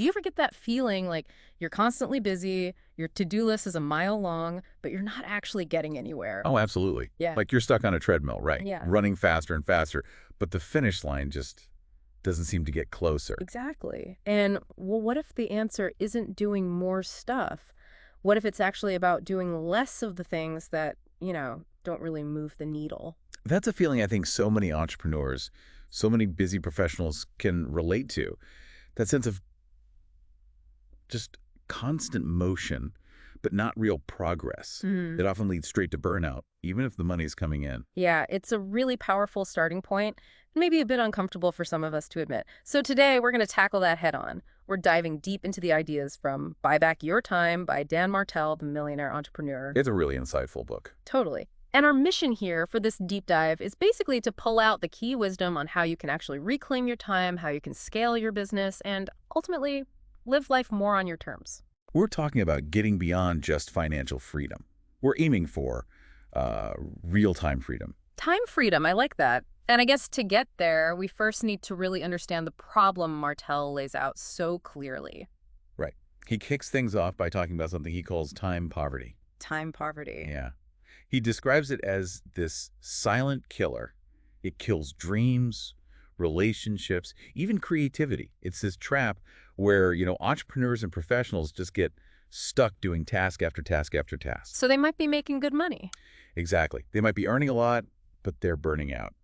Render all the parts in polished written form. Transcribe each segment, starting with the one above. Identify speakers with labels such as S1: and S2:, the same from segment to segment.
S1: Do you ever get that feeling like you're constantly busy, your to-do list is a mile long, but you're not actually getting anywhere?
S2: Oh, absolutely.
S1: Yeah.
S2: Like you're stuck on a treadmill, right?
S1: Yeah.
S2: Running faster and faster, but the finish line just doesn't seem to get closer.
S1: Exactly. And well, what if the answer isn't doing more stuff? What if it's actually about doing less of the things that, don't really move the needle?
S2: That's a feeling I think so many entrepreneurs, so many busy professionals can relate to. That sense of just constant motion, but not real progress. It often leads straight to burnout, even if the money's coming in.
S1: Yeah, it's a really powerful starting point, maybe a bit uncomfortable for some of us to admit. So today we're going to tackle that head on. We're diving deep into the ideas from Buy Back Your Time by Dan Martell, the millionaire entrepreneur.
S2: It's a really insightful book.
S1: Totally. And our mission here for this deep dive is basically to pull out the key wisdom on how you can actually reclaim your time, how you can scale your business, and ultimately live life more on your terms.
S2: We're talking about getting beyond just financial freedom. We're aiming for real-time freedom.
S1: Time freedom, I like that. And I guess to get there, we first need to really understand the problem Martell lays out so clearly.
S2: Right. He kicks things off by talking about something he calls time poverty.
S1: Time poverty.
S2: Yeah. He describes it as this silent killer. It kills dreams, relationships, even creativity. It's this trap where, entrepreneurs and professionals just get stuck doing task after task after task.
S1: So they might be making good money.
S2: Exactly. They might be earning a lot, but they're burning out.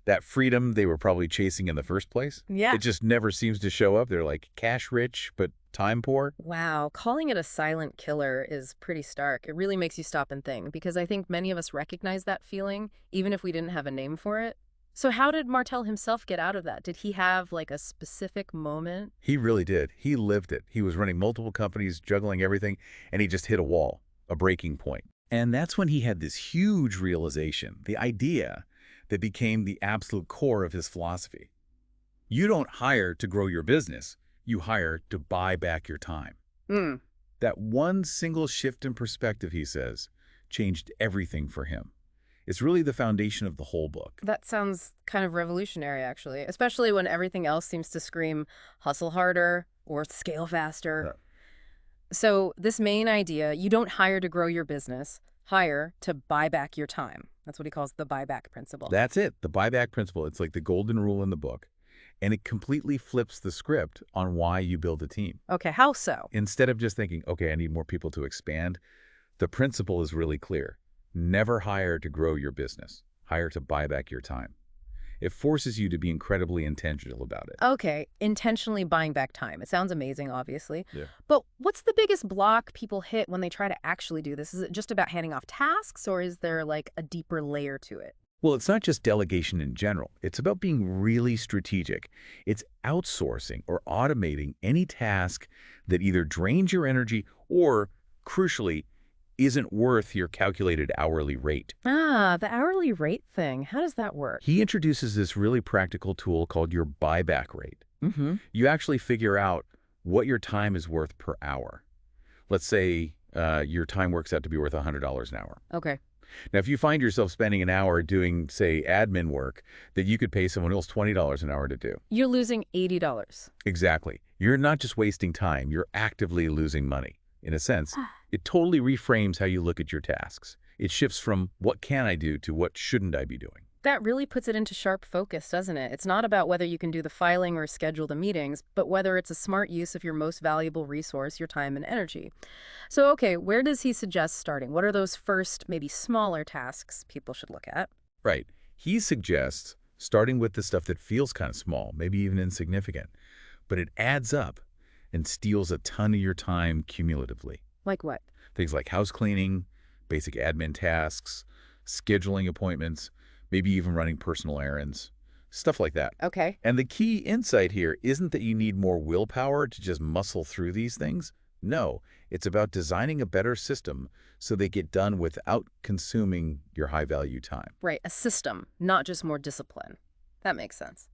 S2: That freedom they were probably chasing in the first place,
S1: Yeah.
S2: it just never seems to show up. They're like cash rich, but time poor.
S1: Wow, calling it a silent killer is pretty stark. It really makes you stop and think, because I think many of us recognize that feeling, even if we didn't have a name for it. So how did Martell himself get out of that? Did he have like a specific moment?
S2: He really did. He lived it. He was running multiple companies, juggling everything, and he just hit a wall, a breaking point. And that's when he had this huge realization, the idea that became the absolute core of his philosophy. You don't hire to grow your business. You hire to buy back your time. That one single shift in perspective, he says, changed everything for him. It's really the foundation of the whole book.
S1: That sounds kind of revolutionary, actually, especially when everything else seems to scream hustle harder or scale faster.
S2: Yeah.
S1: So this main idea, you don't hire to grow your business, hire to buy back your time. That's what he calls the buyback principle.
S2: That's it, the buyback principle. It's like the golden rule in the book. And it completely flips the script on why you build a team.
S1: Okay, how so?
S2: Instead of just thinking, okay, I need more people to expand, the principle is really clear. Never hire to grow your business. Hire to buy back your time. It forces you to be incredibly intentional about it.
S1: Okay, intentionally buying back time. It sounds amazing, obviously.
S2: Yeah.
S1: But what's the biggest block people hit when they try to actually do this? Is it just about handing off tasks, or is there like a deeper layer to it?
S2: Well, it's not just delegation in general. It's about being really strategic. It's outsourcing or automating any task that either drains your energy or, crucially, isn't worth your calculated hourly rate.
S1: Ah, the hourly rate thing. How does that work?
S2: He introduces this really practical tool called your buyback rate. You actually figure out what your time is worth per hour. Let's say your time works out to be worth $100 an hour.
S1: Okay.
S2: Now, if you find yourself spending an hour doing, say, admin work that you could pay someone else $20 an hour to do.
S1: You're losing $80.
S2: Exactly. You're not just wasting time, you're actively losing money. In a sense, it totally reframes how you look at your tasks. It shifts from what can I do to what shouldn't I be doing.
S1: That really puts it into sharp focus, doesn't it? It's not about whether you can do the filing or schedule the meetings, but whether it's a smart use of your most valuable resource, your time and energy. So, okay, where does he suggest starting? What are those first, maybe smaller tasks people should look at?
S2: Right. He suggests starting with the stuff that feels kind of small, maybe even insignificant, but it adds up and steals a ton of your time cumulatively.
S1: Like what?
S2: Things like house cleaning, basic admin tasks, scheduling appointments, maybe even running personal errands, stuff like that.
S1: Okay.
S2: And the key insight here isn't that you need more willpower to just muscle through these things. No, it's about designing a better system so they get done without consuming your high-value time.
S1: Right, a system, not just more discipline. That makes sense.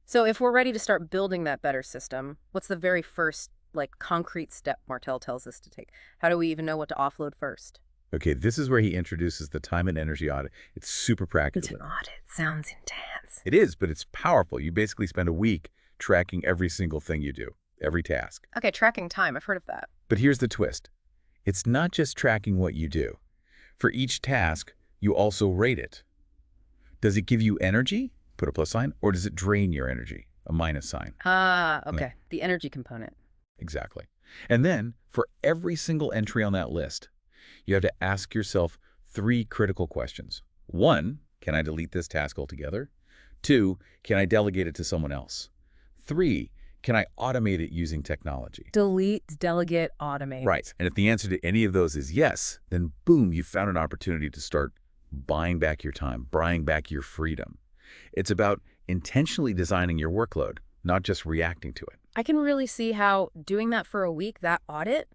S1: So if we're ready to start building that better system, what's the very first, concrete step Martell tells us to take? How do we even know what to offload first?
S2: Okay, this is where he introduces the time and energy audit. It's super practical.
S1: It's an audit. Sounds intense.
S2: It is, but it's powerful. You basically spend a week tracking every single thing you do. every task.
S1: Okay, tracking time. I've heard of that.
S2: But here's the twist. It's not just tracking what you do. For each task, you also rate it. Does it give you energy? Put a plus sign. Or does it drain your energy? A minus sign.
S1: Ah,
S2: I mean,
S1: okay. The energy component.
S2: exactly. And then, for every single entry on that list, you have to ask yourself 3 critical questions. 1, can I delete this task altogether? 2, can I delegate it to someone else? 3, can I automate it using technology?
S1: Delete, delegate, automate.
S2: Right. And if the answer to any of those is yes, then boom, you've found an opportunity to start buying back your time, buying back your freedom. It's about intentionally designing your workload, not just reacting to it.
S1: I can really see how doing that for a week, that audit,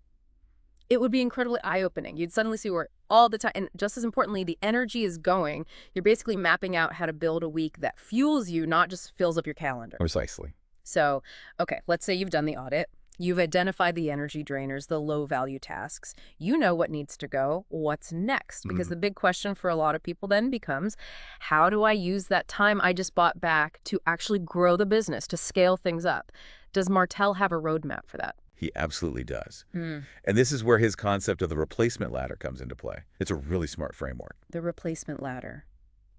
S1: it would be incredibly eye-opening. You'd suddenly see where all the time, and just as importantly, the energy is going. You're basically mapping out how to build a week that fuels you, not just fills up your calendar.
S2: Precisely.
S1: So, okay, let's say you've done the audit. You've identified the energy drainers, the low-value tasks. You know what needs to go. What's next? Because the big question for a lot of people then becomes, how do I use that time I just bought back to actually grow the business, to scale things up? Does Martell have a roadmap for that?
S2: He absolutely does. And this is where his concept of the replacement ladder comes into play. It's a really smart framework.
S1: The replacement ladder.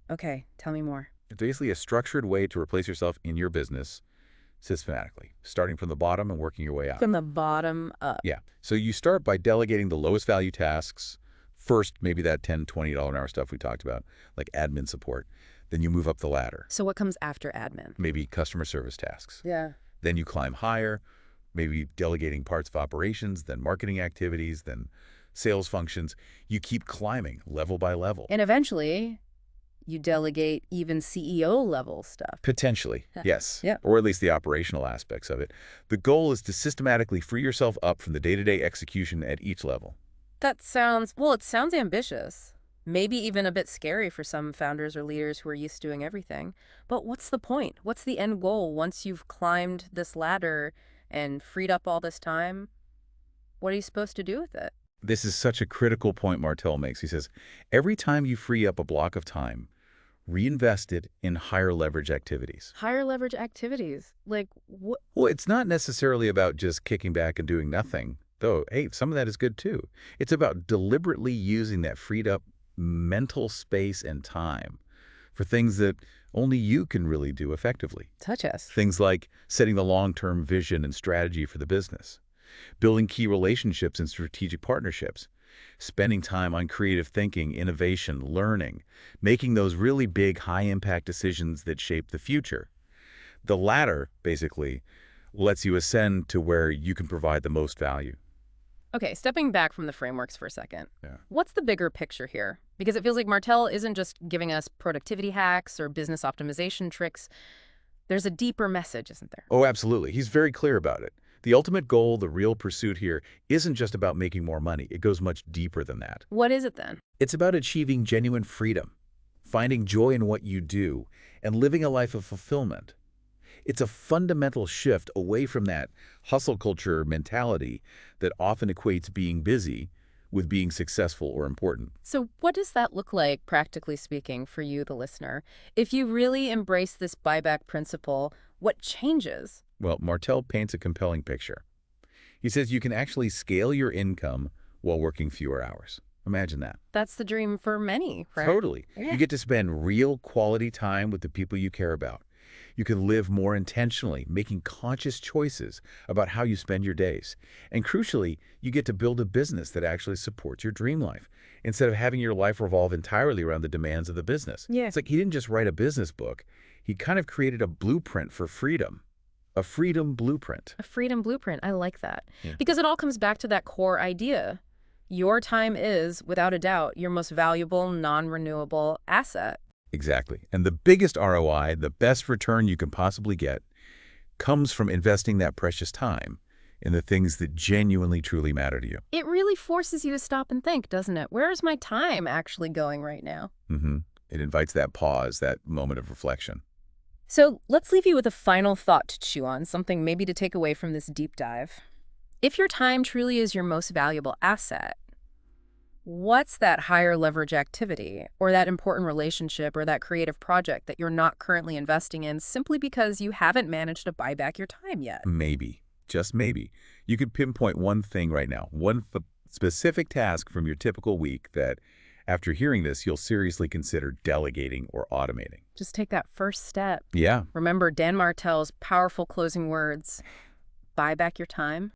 S1: Okay, tell me more.
S2: It's basically a structured way to replace yourself in your business systematically, starting from the bottom and working your way out.
S1: From the bottom up.
S2: Yeah. So you start by delegating the lowest value tasks. First, maybe that $10, $20 an hour stuff we talked about, like admin support. Then you move up the ladder.
S1: So what comes after admin?
S2: Maybe customer service tasks.
S1: Yeah.
S2: Then you climb higher, maybe delegating parts of operations, then marketing activities, then sales functions. You keep climbing level by level.
S1: And eventually, you delegate even CEO level stuff.
S2: Potentially, yes.
S1: Yeah.
S2: Or at least the operational aspects of it. The goal is to systematically free yourself up from the day-to-day execution at each level.
S1: That sounds, well, it sounds ambitious. Maybe even a bit scary for some founders or leaders who are used to doing everything. But what's the point? What's the end goal once you've climbed this ladder and freed up all this time? What are you supposed to do with it?
S2: This is such a critical point Martell makes. He says, every time you free up a block of time, reinvest it in higher leverage activities.
S1: Higher leverage activities. Like what?
S2: Well, it's not necessarily about just kicking back and doing nothing, though, hey, some of that is good too. It's about deliberately using that freed up mental space and time for things that only you can really do effectively.
S1: Touch us.
S2: Things like setting the long-term vision and strategy for the business, building key relationships and strategic partnerships, spending time on creative thinking, innovation, learning, making those really big, high-impact decisions that shape the future. The latter, basically, lets you ascend to where you can provide the most value.
S1: Okay, stepping back from the frameworks for a second.
S2: Yeah.
S1: What's the bigger picture here? Because it feels like Martell isn't just giving us productivity hacks or business optimization tricks. There's a deeper message, isn't there?
S2: Oh, absolutely. He's very clear about it. The ultimate goal, the real pursuit here, isn't just about making more money. It goes much deeper than that.
S1: What is it then?
S2: It's about achieving genuine freedom, finding joy in what you do, and living a life of fulfillment. It's a fundamental shift away from that hustle culture mentality that often equates being busy with being successful or important.
S1: So what does that look like, practically speaking, for you, the listener? If you really embrace this buyback principle, what changes?
S2: Well, Martell paints a compelling picture. He says you can actually scale your income while working fewer hours. Imagine that.
S1: That's the dream for many, right?
S2: Totally.
S1: Yeah.
S2: You get to spend real quality time with the people you care about. You can live more intentionally, making conscious choices about how you spend your days. And crucially, you get to build a business that actually supports your dream life, instead of having your life revolve entirely around the demands of the business.
S1: Yeah.
S2: It's like he didn't just write a business book. He kind of created a blueprint for freedom. A freedom blueprint.
S1: A freedom blueprint. I like that.
S2: Yeah.
S1: Because it all comes back to that core idea. Your time is, without a doubt, your most valuable, non-renewable asset.
S2: Exactly. And the biggest ROI, the best return you can possibly get, comes from investing that precious time in the things that genuinely, truly matter to you.
S1: It really forces you to stop and think, doesn't it? Where is my time actually going right now?
S2: It invites that pause, that moment of reflection.
S1: So let's leave you with a final thought to chew on, something maybe to take away from this deep dive. If your time truly is your most valuable asset, what's that higher leverage activity or that important relationship or that creative project that you're not currently investing in simply because you haven't managed to buy back your time yet?
S2: Maybe. just maybe, you could pinpoint one thing right now, one specific task from your typical week that, after hearing this, you'll seriously consider delegating or automating.
S1: Just take that first step.
S2: Yeah.
S1: Remember Dan Martell's powerful closing words, buy back your time?